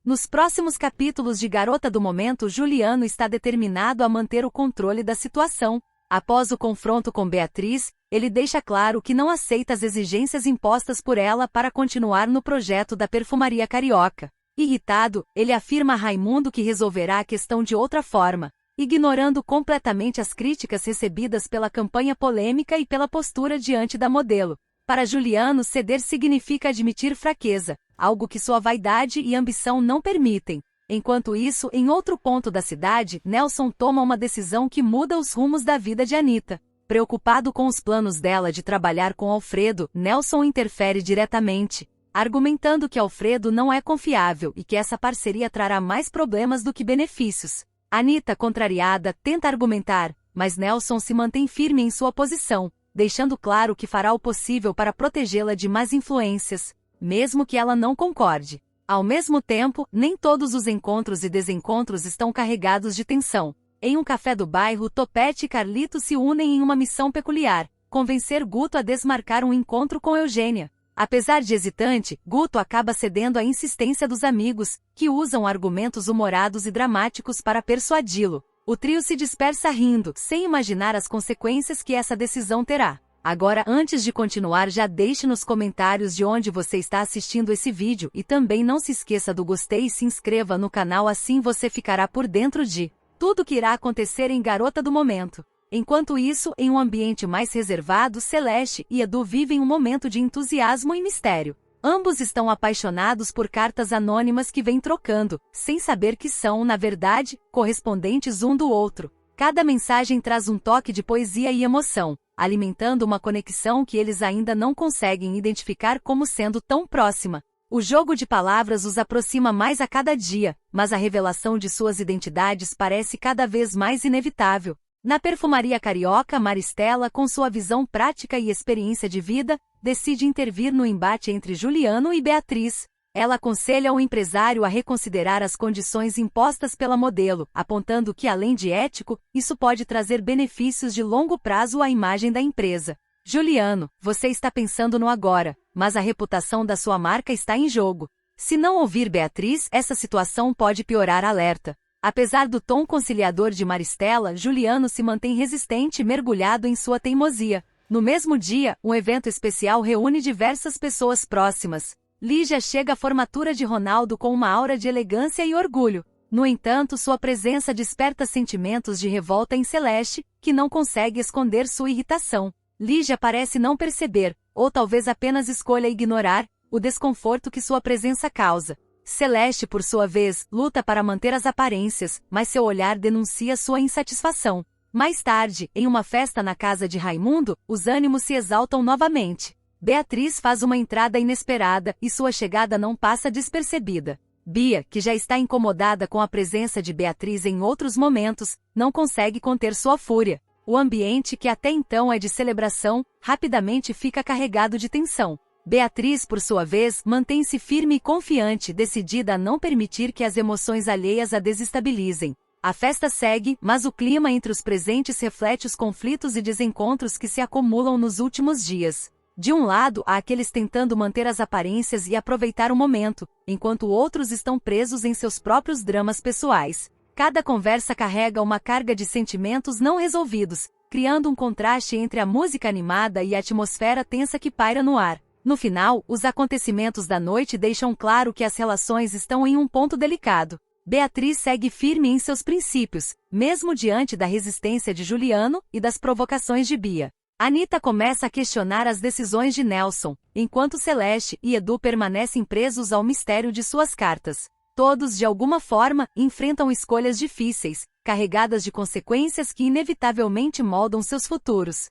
Nos próximos capítulos de Garota do Momento, Juliano está determinado a manter o controle da situação. Após o confronto com Beatriz, ele deixa claro que não aceita as exigências impostas por ela para continuar no projeto da perfumaria carioca. Irritado, ele afirma a Raimundo que resolverá a questão de outra forma, ignorando completamente as críticas recebidas pela campanha polêmica e pela postura diante da modelo. Para Juliano, ceder significa admitir fraqueza, algo que sua vaidade e ambição não permitem. Enquanto isso, em outro ponto da cidade, Nelson toma uma decisão que muda os rumos da vida de Anita. Preocupado com os planos dela de trabalhar com Alfredo, Nelson interfere diretamente, argumentando que Alfredo não é confiável e que essa parceria trará mais problemas do que benefícios. Anita, contrariada, tenta argumentar, mas Nelson se mantém firme em sua posição, deixando claro que fará o possível para protegê-la de más influências, mesmo que ela não concorde. Ao mesmo tempo, nem todos os encontros e desencontros estão carregados de tensão. Em um café do bairro, Topete e Carlito se unem em uma missão peculiar: convencer Guto a desmarcar um encontro com Eugênia. Apesar de hesitante, Guto acaba cedendo à insistência dos amigos, que usam argumentos humorados e dramáticos para persuadi-lo. O trio se dispersa rindo, sem imaginar as consequências que essa decisão terá. Agora, antes de continuar, já deixe nos comentários de onde você está assistindo esse vídeo e também não se esqueça do gostei e se inscreva no canal, assim você ficará por dentro de tudo que irá acontecer em Garota do Momento. Enquanto isso, em um ambiente mais reservado, Celeste e Edu vivem um momento de entusiasmo e mistério. Ambos estão apaixonados por cartas anônimas que vêm trocando, sem saber que são, na verdade, correspondentes um do outro. Cada mensagem traz um toque de poesia e emoção, alimentando uma conexão que eles ainda não conseguem identificar como sendo tão próxima. O jogo de palavras os aproxima mais a cada dia, mas a revelação de suas identidades parece cada vez mais inevitável. Na perfumaria carioca, Maristela, com sua visão prática e experiência de vida, decide intervir no embate entre Juliano e Beatriz. Ela aconselha o empresário a reconsiderar as condições impostas pela modelo, apontando que, além de ético, isso pode trazer benefícios de longo prazo à imagem da empresa. Juliano, você está pensando no agora, mas a reputação da sua marca está em jogo. Se não ouvir Beatriz, essa situação pode piorar, alerta. Apesar do tom conciliador de Maristela, Juliano se mantém resistente e mergulhado em sua teimosia. No mesmo dia, um evento especial reúne diversas pessoas próximas. Lígia chega à formatura de Ronaldo com uma aura de elegância e orgulho. No entanto, sua presença desperta sentimentos de revolta em Celeste, que não consegue esconder sua irritação. Lígia parece não perceber, ou talvez apenas escolha ignorar, o desconforto que sua presença causa. Celeste, por sua vez, luta para manter as aparências, mas seu olhar denuncia sua insatisfação. Mais tarde, em uma festa na casa de Raimundo, os ânimos se exaltam novamente. Beatriz faz uma entrada inesperada e sua chegada não passa despercebida. Bia, que já está incomodada com a presença de Beatriz em outros momentos, não consegue conter sua fúria. O ambiente, que até então é de celebração, rapidamente fica carregado de tensão. Beatriz, por sua vez, mantém-se firme e confiante, decidida a não permitir que as emoções alheias a desestabilizem. A festa segue, mas o clima entre os presentes reflete os conflitos e desencontros que se acumulam nos últimos dias. De um lado, há aqueles tentando manter as aparências e aproveitar o momento, enquanto outros estão presos em seus próprios dramas pessoais. Cada conversa carrega uma carga de sentimentos não resolvidos, criando um contraste entre a música animada e a atmosfera tensa que paira no ar. No final, os acontecimentos da noite deixam claro que as relações estão em um ponto delicado. Beatriz segue firme em seus princípios, mesmo diante da resistência de Juliano e das provocações de Bia. Anita começa a questionar as decisões de Nelson, enquanto Celeste e Edu permanecem presos ao mistério de suas cartas. Todos, de alguma forma, enfrentam escolhas difíceis, carregadas de consequências que inevitavelmente moldam seus futuros.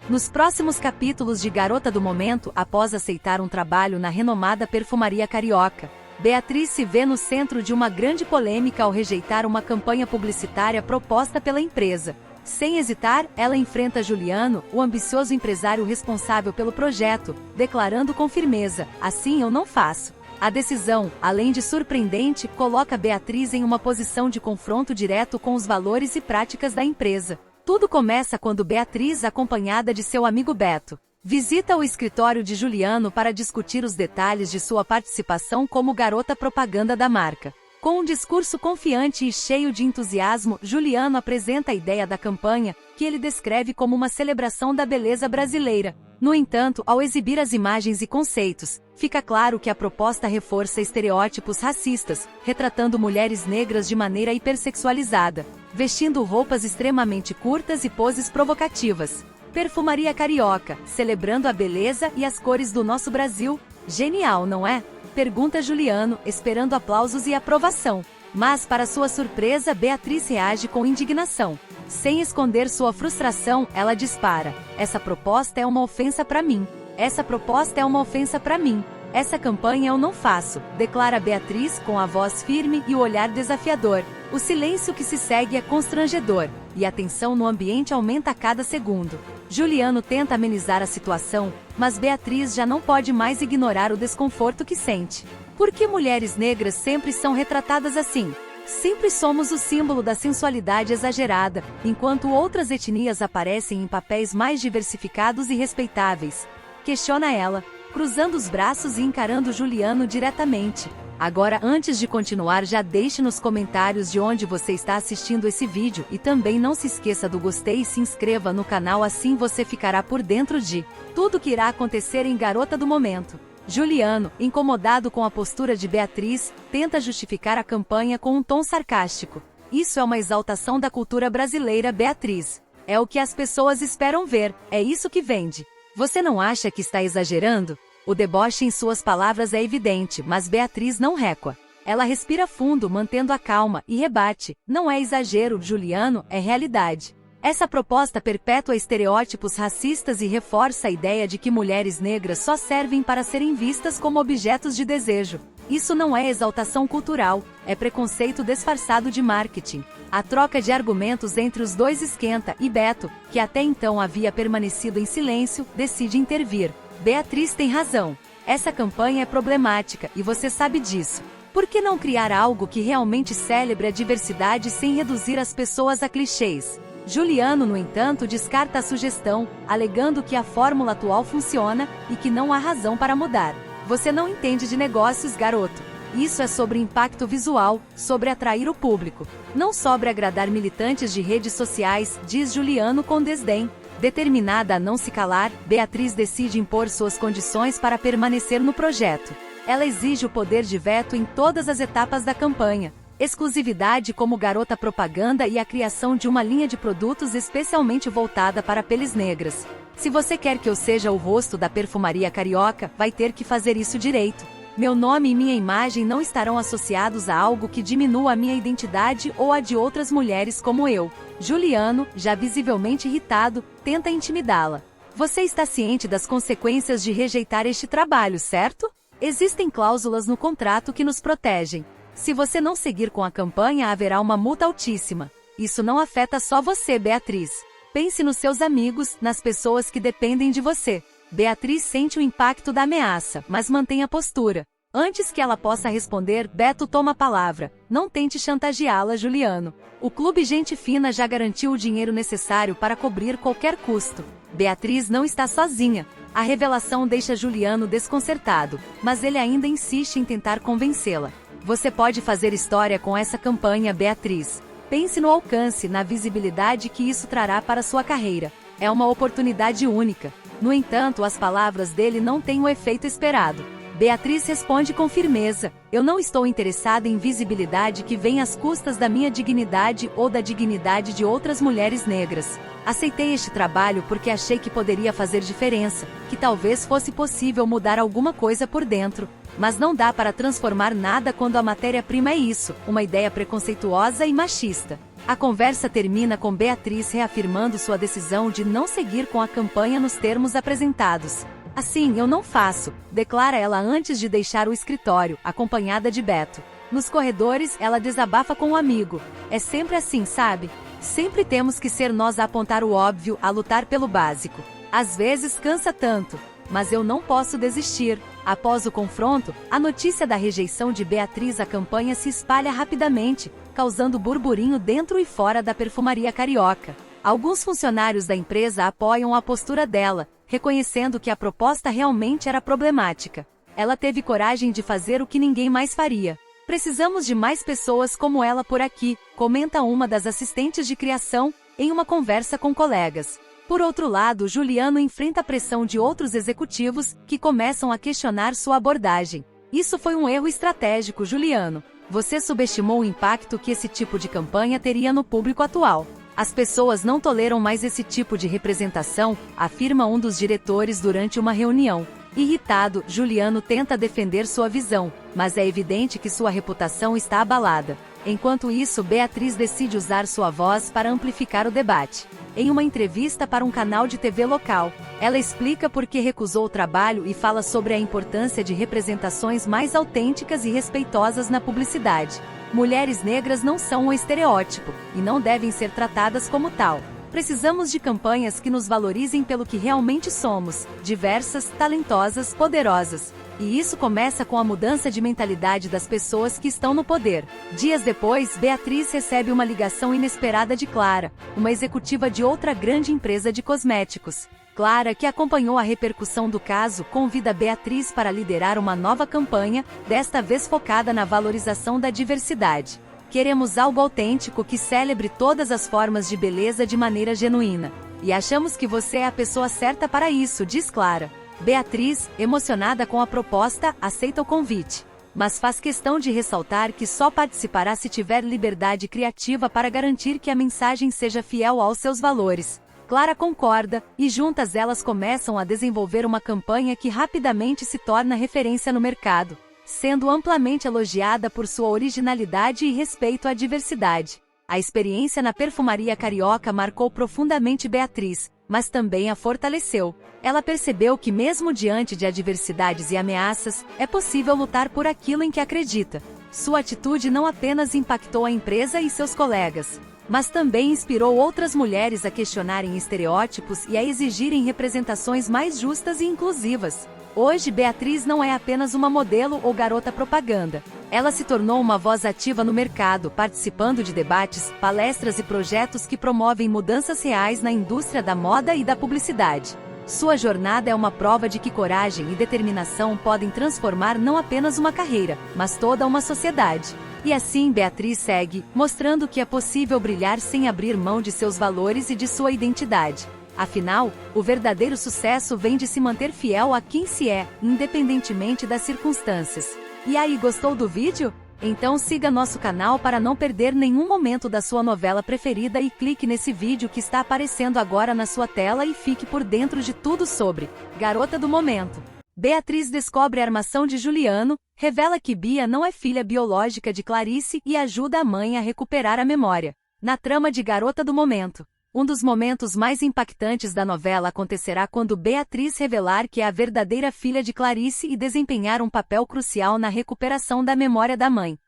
Nos próximos capítulos de Garota do Momento, após aceitar um trabalho na renomada perfumaria carioca, Beatriz se vê no centro de uma grande polêmica ao rejeitar uma campanha publicitária proposta pela empresa. Sem hesitar, ela enfrenta Juliano, o ambicioso empresário responsável pelo projeto, declarando com firmeza: assim eu não faço. A decisão, além de surpreendente, coloca Beatriz em uma posição de confronto direto com os valores e práticas da empresa. Tudo começa quando Beatriz, acompanhada de seu amigo Beto, Visita o escritório de Juliano para discutir os detalhes de sua participação como garota propaganda da marca. Com um discurso confiante e cheio de entusiasmo, Juliano apresenta a ideia da campanha, que ele descreve como uma celebração da beleza brasileira. No entanto, ao exibir as imagens e conceitos, fica claro que a proposta reforça estereótipos racistas, retratando mulheres negras de maneira hipersexualizada, vestindo roupas extremamente curtas e poses provocativas. Perfumaria Carioca, celebrando a beleza e as cores do nosso Brasil. Genial, não é? Pergunta Juliano, esperando aplausos e aprovação. Mas, para sua surpresa, Beatriz reage com indignação. Sem esconder sua frustração, ela dispara: essa proposta é uma ofensa para mim. Essa proposta é uma ofensa para mim. Essa campanha eu não faço, declara Beatriz com a voz firme e o olhar desafiador. O silêncio que se segue é constrangedor, e a tensão no ambiente aumenta a cada segundo. Juliano tenta amenizar a situação, mas Beatriz já não pode mais ignorar o desconforto que sente. Por que mulheres negras sempre são retratadas assim? Sempre somos o símbolo da sensualidade exagerada, enquanto outras etnias aparecem em papéis mais diversificados e respeitáveis. Questiona ela, cruzando os braços e encarando Juliano diretamente. Agora, antes de continuar, já deixe nos comentários de onde você está assistindo esse vídeo e também não se esqueça do gostei e se inscreva no canal, assim você ficará por dentro de tudo que irá acontecer em Garota do Momento. Juliano, incomodado com a postura de Beatriz, tenta justificar a campanha com um tom sarcástico. Isso é uma exaltação da cultura brasileira, Beatriz. É o que as pessoas esperam ver, é isso que vende. Você não acha que está exagerando? O deboche em suas palavras é evidente, mas Beatriz não recua. Ela respira fundo, mantendo a calma, e rebate: não é exagero, Juliano, é realidade. Essa proposta perpetua estereótipos racistas e reforça a ideia de que mulheres negras só servem para serem vistas como objetos de desejo. Isso não é exaltação cultural, é preconceito disfarçado de marketing. A troca de argumentos entre os dois esquenta, e Beto, que até então havia permanecido em silêncio, decide intervir. Beatriz tem razão. Essa campanha é problemática, e você sabe disso. Por que não criar algo que realmente celebre a diversidade sem reduzir as pessoas a clichês? Juliano, no entanto, descarta a sugestão, alegando que a fórmula atual funciona e que não há razão para mudar. Você não entende de negócios, garoto. Isso é sobre impacto visual, sobre atrair o público. Não sobre agradar militantes de redes sociais, diz Juliano com desdém. Determinada a não se calar, Beatriz decide impor suas condições para permanecer no projeto. Ela exige o poder de veto em todas as etapas da campanha, exclusividade como garota propaganda e a criação de uma linha de produtos especialmente voltada para peles negras. Se você quer que eu seja o rosto da perfumaria Carioca, vai ter que fazer isso direito. Meu nome e minha imagem não estarão associados a algo que diminua a minha identidade ou a de outras mulheres como eu. Juliano, já visivelmente irritado, tenta intimidá-la. Você está ciente das consequências de rejeitar este trabalho, certo? Existem cláusulas no contrato que nos protegem. Se você não seguir com a campanha, haverá uma multa altíssima. Isso não afeta só você, Beatriz. Pense nos seus amigos, nas pessoas que dependem de você. Beatriz sente o impacto da ameaça, mas mantém a postura. Antes que ela possa responder, Beto toma a palavra. Não tente chantageá-la, Juliano. O Clube Gente Fina já garantiu o dinheiro necessário para cobrir qualquer custo. Beatriz não está sozinha. A revelação deixa Juliano desconcertado, mas ele ainda insiste em tentar convencê-la. Você pode fazer história com essa campanha, Beatriz. Pense no alcance, na visibilidade que isso trará para sua carreira. É uma oportunidade única. No entanto, as palavras dele não têm o efeito esperado. Beatriz responde com firmeza: eu não estou interessada em visibilidade que venha às custas da minha dignidade ou da dignidade de outras mulheres negras. Aceitei este trabalho porque achei que poderia fazer diferença, que talvez fosse possível mudar alguma coisa por dentro. Mas não dá para transformar nada quando a matéria-prima é isso, uma ideia preconceituosa e machista. A conversa termina com Beatriz reafirmando sua decisão de não seguir com a campanha nos termos apresentados. Assim, eu não faço, declara ela antes de deixar o escritório, acompanhada de Beto. Nos corredores, ela desabafa com um amigo. É sempre assim, sabe? Sempre temos que ser nós a apontar o óbvio, a lutar pelo básico. Às vezes cansa tanto. Mas eu não posso desistir. Após o confronto, a notícia da rejeição de Beatriz à campanha se espalha rapidamente, causando burburinho dentro e fora da perfumaria Carioca. Alguns funcionários da empresa apoiam a postura dela, reconhecendo que a proposta realmente era problemática. Ela teve coragem de fazer o que ninguém mais faria. Precisamos de mais pessoas como ela por aqui, comenta uma das assistentes de criação, em uma conversa com colegas. Por outro lado, Juliano enfrenta a pressão de outros executivos, que começam a questionar sua abordagem. Isso foi um erro estratégico, Juliano. Você subestimou o impacto que esse tipo de campanha teria no público atual. As pessoas não toleram mais esse tipo de representação, afirma um dos diretores durante uma reunião. Irritado, Juliano tenta defender sua visão, mas é evidente que sua reputação está abalada. Enquanto isso, Beatriz decide usar sua voz para amplificar o debate. Em uma entrevista para um canal de TV local, ela explica por que recusou o trabalho e fala sobre a importância de representações mais autênticas e respeitosas na publicidade. Mulheres negras não são um estereótipo, e não devem ser tratadas como tal. Precisamos de campanhas que nos valorizem pelo que realmente somos, diversas, talentosas, poderosas. E isso começa com a mudança de mentalidade das pessoas que estão no poder. Dias depois, Beatriz recebe uma ligação inesperada de Clara, uma executiva de outra grande empresa de cosméticos. Clara, que acompanhou a repercussão do caso, convida Beatriz para liderar uma nova campanha, desta vez focada na valorização da diversidade. Queremos algo autêntico que celebre todas as formas de beleza de maneira genuína. E achamos que você é a pessoa certa para isso, diz Clara. Beatriz, emocionada com a proposta, aceita o convite. Mas faz questão de ressaltar que só participará se tiver liberdade criativa para garantir que a mensagem seja fiel aos seus valores. Clara concorda, e juntas elas começam a desenvolver uma campanha que rapidamente se torna referência no mercado, sendo amplamente elogiada por sua originalidade e respeito à diversidade. A experiência na perfumaria carioca marcou profundamente Beatriz, mas também a fortaleceu. Ela percebeu que mesmo diante de adversidades e ameaças, é possível lutar por aquilo em que acredita. Sua atitude não apenas impactou a empresa e seus colegas, mas também inspirou outras mulheres a questionarem estereótipos e a exigirem representações mais justas e inclusivas. Hoje, Beatriz não é apenas uma modelo ou garota propaganda. Ela se tornou uma voz ativa no mercado, participando de debates, palestras e projetos que promovem mudanças reais na indústria da moda e da publicidade. Sua jornada é uma prova de que coragem e determinação podem transformar não apenas uma carreira, mas toda uma sociedade. E assim Beatriz segue, mostrando que é possível brilhar sem abrir mão de seus valores e de sua identidade. Afinal, o verdadeiro sucesso vem de se manter fiel a quem se é, independentemente das circunstâncias. E aí, gostou do vídeo? Então siga nosso canal para não perder nenhum momento da sua novela preferida e clique nesse vídeo que está aparecendo agora na sua tela e fique por dentro de tudo sobre Garota do Momento. Beatriz descobre a armação de Juliano, revela que Bia não é filha biológica de Clarice e ajuda a mãe a recuperar a memória. Na trama de Garota do Momento, um dos momentos mais impactantes da novela acontecerá quando Beatriz revelar que é a verdadeira filha de Clarice e desempenhar um papel crucial na recuperação da memória da mãe.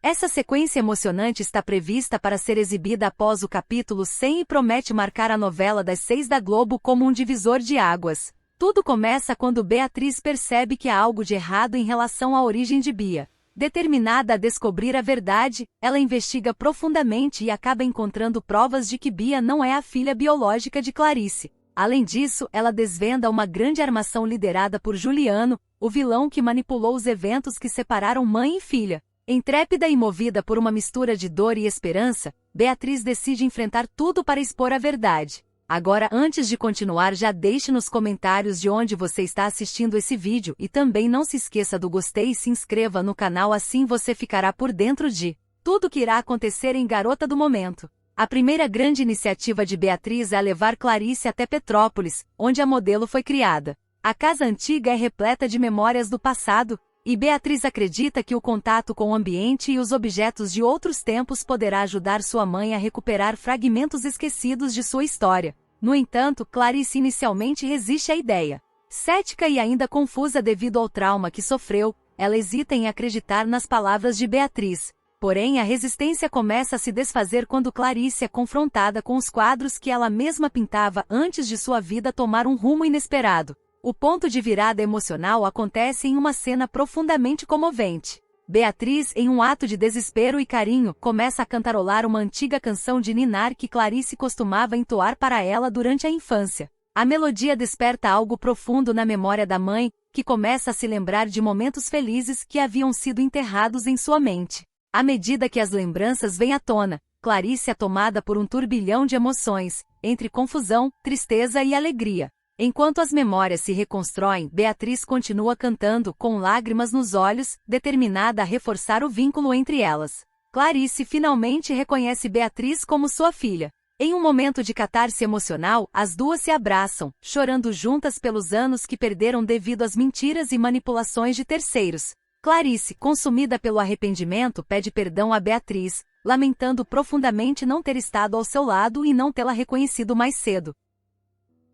Essa sequência emocionante está prevista para ser exibida após o capítulo 100 e promete marcar a novela das 6 da Globo como um divisor de águas. Tudo começa quando Beatriz percebe que há algo de errado em relação à origem de Bia. Determinada a descobrir a verdade, ela investiga profundamente e acaba encontrando provas de que Bia não é a filha biológica de Clarice. Além disso, ela desvenda uma grande armação liderada por Juliano, o vilão que manipulou os eventos que separaram mãe e filha. Intrépida e movida por uma mistura de dor e esperança, Beatriz decide enfrentar tudo para expor a verdade. Agora, antes de continuar, já deixe nos comentários de onde você está assistindo esse vídeo e também não se esqueça do gostei e se inscreva no canal, assim você ficará por dentro de tudo que irá acontecer em Garota do Momento. A primeira grande iniciativa de Beatriz é levar Clarice até Petrópolis, onde a modelo foi criada. A casa antiga é repleta de memórias do passado, e Beatriz acredita que o contato com o ambiente e os objetos de outros tempos poderá ajudar sua mãe a recuperar fragmentos esquecidos de sua história. No entanto, Clarice inicialmente resiste à ideia. Cética e ainda confusa devido ao trauma que sofreu, ela hesita em acreditar nas palavras de Beatriz. Porém, a resistência começa a se desfazer quando Clarice é confrontada com os quadros que ela mesma pintava antes de sua vida tomar um rumo inesperado. O ponto de virada emocional acontece em uma cena profundamente comovente. Beatriz, em um ato de desespero e carinho, começa a cantarolar uma antiga canção de ninar que Clarice costumava entoar para ela durante a infância. A melodia desperta algo profundo na memória da mãe, que começa a se lembrar de momentos felizes que haviam sido enterrados em sua mente. À medida que as lembranças vêm à tona, Clarice é tomada por um turbilhão de emoções, entre confusão, tristeza e alegria. Enquanto as memórias se reconstroem, Beatriz continua cantando com lágrimas nos olhos, determinada a reforçar o vínculo entre elas. Clarice finalmente reconhece Beatriz como sua filha. Em um momento de catarse emocional, as duas se abraçam, chorando juntas pelos anos que perderam devido às mentiras e manipulações de terceiros. Clarice, consumida pelo arrependimento, pede perdão a Beatriz, lamentando profundamente não ter estado ao seu lado e não tê-la reconhecido mais cedo.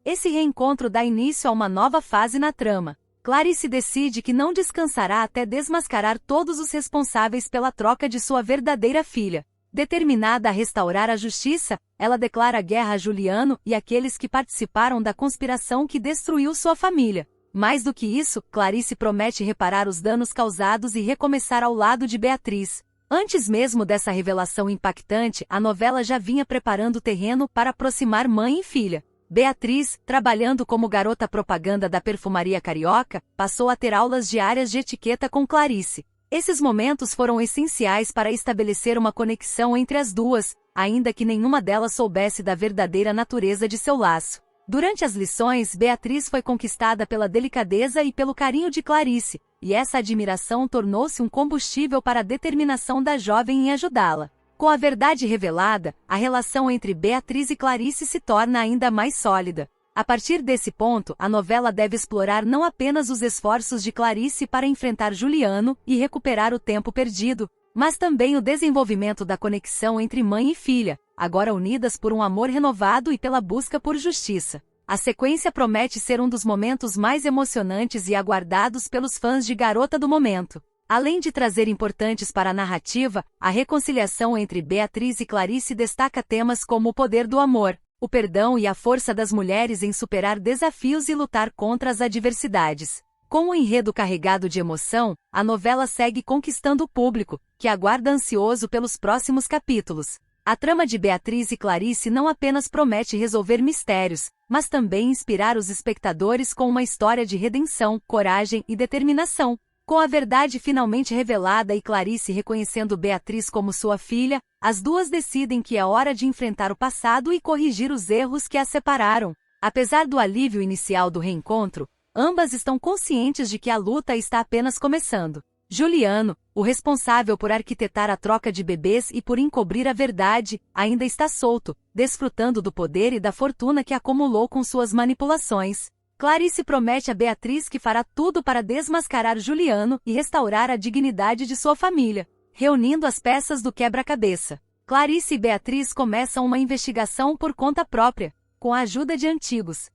Esse reencontro dá início a uma nova fase na trama. Clarice decide que não descansará até desmascarar todos os responsáveis pela troca de sua verdadeira filha. Determinada a restaurar a justiça, ela declara guerra a Juliano e aqueles que participaram da conspiração que destruiu sua família. Mais do que isso, Clarice promete reparar os danos causados e recomeçar ao lado de Beatriz. Antes mesmo dessa revelação impactante, a novela já vinha preparando o terreno para aproximar mãe e filha. Beatriz, trabalhando como garota propaganda da perfumaria carioca, passou a ter aulas diárias de etiqueta com Clarice. Esses momentos foram essenciais para estabelecer uma conexão entre as duas, ainda que nenhuma delas soubesse da verdadeira natureza de seu laço. Durante as lições, Beatriz foi conquistada pela delicadeza e pelo carinho de Clarice, e essa admiração tornou-se um combustível para a determinação da jovem em ajudá-la. Com a verdade revelada, a relação entre Beatriz e Clarice se torna ainda mais sólida. A partir desse ponto, a novela deve explorar não apenas os esforços de Clarice para enfrentar Juliano e recuperar o tempo perdido, mas também o desenvolvimento da conexão entre mãe e filha, agora unidas por um amor renovado e pela busca por justiça. A sequência promete ser um dos momentos mais emocionantes e aguardados pelos fãs de Garota do Momento. Além de trazer importantes para a narrativa, a reconciliação entre Beatriz e Clarice destaca temas como o poder do amor, o perdão e a força das mulheres em superar desafios e lutar contra as adversidades. Com um enredo carregado de emoção, a novela segue conquistando o público, que aguarda ansioso pelos próximos capítulos. A trama de Beatriz e Clarice não apenas promete resolver mistérios, mas também inspirar os espectadores com uma história de redenção, coragem e determinação. Com a verdade finalmente revelada e Clarice reconhecendo Beatriz como sua filha, as duas decidem que é hora de enfrentar o passado e corrigir os erros que as separaram. Apesar do alívio inicial do reencontro, ambas estão conscientes de que a luta está apenas começando. Juliano, o responsável por arquitetar a troca de bebês e por encobrir a verdade, ainda está solto, desfrutando do poder e da fortuna que acumulou com suas manipulações. Clarice promete a Beatriz que fará tudo para desmascarar Juliano e restaurar a dignidade de sua família, reunindo as peças do quebra-cabeça. Clarice e Beatriz começam uma investigação por conta própria, com a ajuda de antigos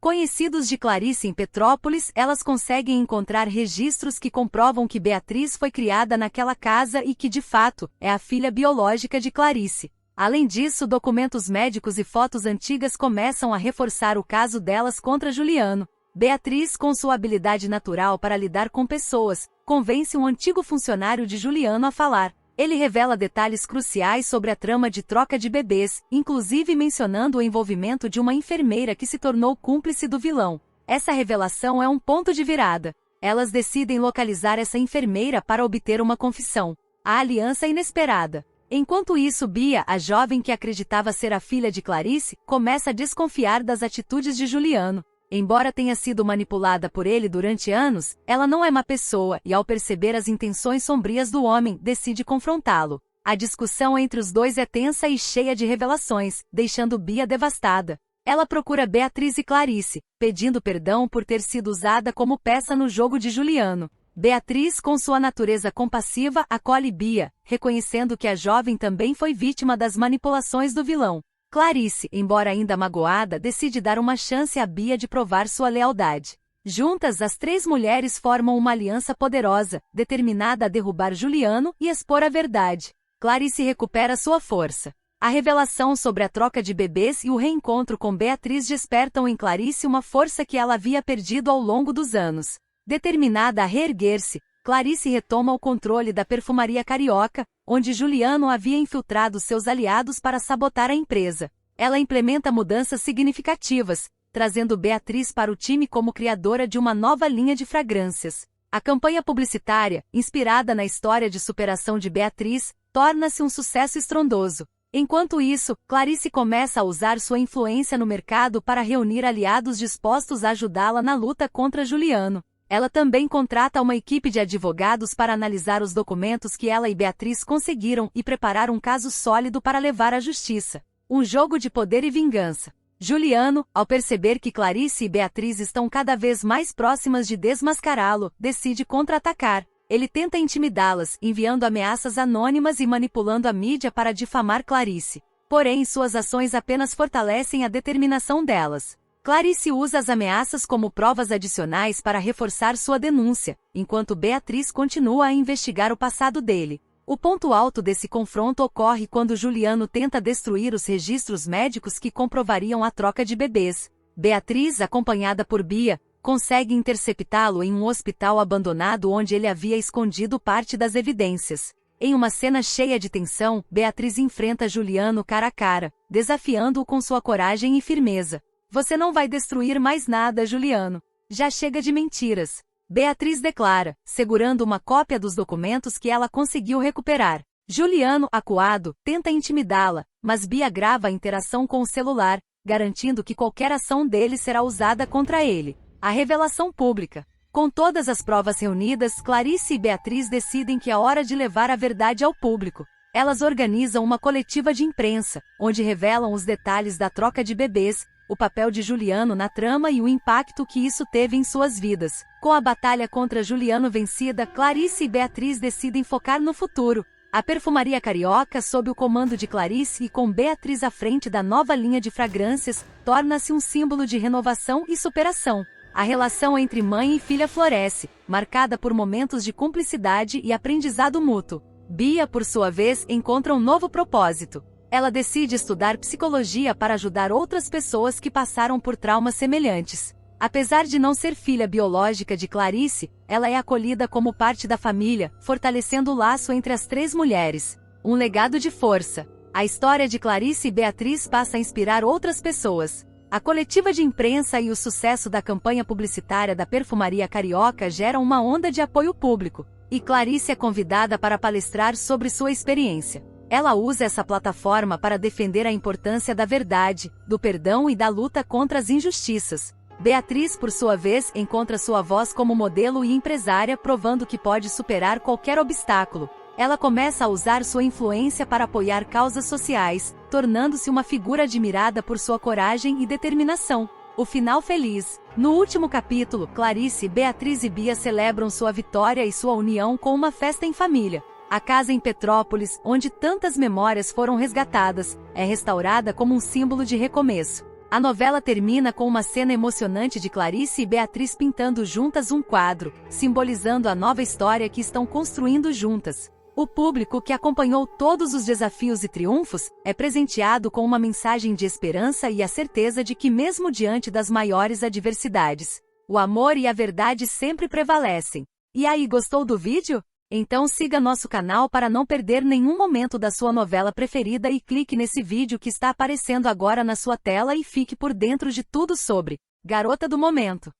conhecidos de Clarice em Petrópolis. Elas conseguem encontrar registros que comprovam que Beatriz foi criada naquela casa e que, de fato, é a filha biológica de Clarice. Além disso, documentos médicos e fotos antigas começam a reforçar o caso delas contra Juliano. Beatriz, com sua habilidade natural para lidar com pessoas, convence um antigo funcionário de Juliano a falar. Ele revela detalhes cruciais sobre a trama de troca de bebês, inclusive mencionando o envolvimento de uma enfermeira que se tornou cúmplice do vilão. Essa revelação é um ponto de virada. Elas decidem localizar essa enfermeira para obter uma confissão. A aliança inesperada. Enquanto isso, Bia, a jovem que acreditava ser a filha de Clarice, começa a desconfiar das atitudes de Juliano. Embora tenha sido manipulada por ele durante anos, ela não é má pessoa e, ao perceber as intenções sombrias do homem, decide confrontá-lo. A discussão entre os dois é tensa e cheia de revelações, deixando Bia devastada. Ela procura Beatriz e Clarice, pedindo perdão por ter sido usada como peça no jogo de Juliano. Beatriz, com sua natureza compassiva, acolhe Bia, reconhecendo que a jovem também foi vítima das manipulações do vilão. Clarice, embora ainda magoada, decide dar uma chance a Bia de provar sua lealdade. Juntas, as três mulheres formam uma aliança poderosa, determinada a derrubar Juliano e expor a verdade. Clarice recupera sua força. A revelação sobre a troca de bebês e o reencontro com Beatriz despertam em Clarice uma força que ela havia perdido ao longo dos anos. Determinada a reerguer-se, Clarice retoma o controle da perfumaria carioca, onde Juliano havia infiltrado seus aliados para sabotar a empresa. Ela implementa mudanças significativas, trazendo Beatriz para o time como criadora de uma nova linha de fragrâncias. A campanha publicitária, inspirada na história de superação de Beatriz, torna-se um sucesso estrondoso. Enquanto isso, Clarice começa a usar sua influência no mercado para reunir aliados dispostos a ajudá-la na luta contra Juliano. Ela também contrata uma equipe de advogados para analisar os documentos que ela e Beatriz conseguiram e preparar um caso sólido para levar à justiça. Um jogo de poder e vingança. Juliano, ao perceber que Clarice e Beatriz estão cada vez mais próximas de desmascará-lo, decide contra-atacar. Ele tenta intimidá-las, enviando ameaças anônimas e manipulando a mídia para difamar Clarice. Porém, suas ações apenas fortalecem a determinação delas. Clarice usa as ameaças como provas adicionais para reforçar sua denúncia, enquanto Beatriz continua a investigar o passado dele. O ponto alto desse confronto ocorre quando Juliano tenta destruir os registros médicos que comprovariam a troca de bebês. Beatriz, acompanhada por Bia, consegue interceptá-lo em um hospital abandonado onde ele havia escondido parte das evidências. Em uma cena cheia de tensão, Beatriz enfrenta Juliano cara a cara, desafiando-o com sua coragem e firmeza. Você não vai destruir mais nada, Juliano. Já chega de mentiras. Beatriz declara, segurando uma cópia dos documentos que ela conseguiu recuperar. Juliano, acuado, tenta intimidá-la, mas Bia grava a interação com o celular, garantindo que qualquer ação dele será usada contra ele. A revelação pública. Com todas as provas reunidas, Clarice e Beatriz decidem que é hora de levar a verdade ao público. Elas organizam uma coletiva de imprensa, onde revelam os detalhes da troca de bebês, o papel de Juliano na trama e o impacto que isso teve em suas vidas. Com a batalha contra Juliano vencida, Clarice e Beatriz decidem focar no futuro. A perfumaria carioca, sob o comando de Clarice e com Beatriz à frente da nova linha de fragrâncias, torna-se um símbolo de renovação e superação. A relação entre mãe e filha floresce, marcada por momentos de cumplicidade e aprendizado mútuo. Bia, por sua vez, encontra um novo propósito. Ela decide estudar psicologia para ajudar outras pessoas que passaram por traumas semelhantes. Apesar de não ser filha biológica de Clarice, ela é acolhida como parte da família, fortalecendo o laço entre as três mulheres. Um legado de força. A história de Clarice e Beatriz passa a inspirar outras pessoas. A coletiva de imprensa e o sucesso da campanha publicitária da perfumaria carioca geram uma onda de apoio público, e Clarice é convidada para palestrar sobre sua experiência. Ela usa essa plataforma para defender a importância da verdade, do perdão e da luta contra as injustiças. Beatriz, por sua vez, encontra sua voz como modelo e empresária, provando que pode superar qualquer obstáculo. Ela começa a usar sua influência para apoiar causas sociais, tornando-se uma figura admirada por sua coragem e determinação. O final feliz. No último capítulo, Clarice, Beatriz e Bia celebram sua vitória e sua união com uma festa em família. A casa em Petrópolis, onde tantas memórias foram resgatadas, é restaurada como um símbolo de recomeço. A novela termina com uma cena emocionante de Clarice e Beatriz pintando juntas um quadro, simbolizando a nova história que estão construindo juntas. O público, que acompanhou todos os desafios e triunfos, é presenteado com uma mensagem de esperança e a certeza de que, mesmo diante das maiores adversidades, o amor e a verdade sempre prevalecem. E aí, gostou do vídeo? Então siga nosso canal para não perder nenhum momento da sua novela preferida e clique nesse vídeo que está aparecendo agora na sua tela e fique por dentro de tudo sobre Garota do Momento.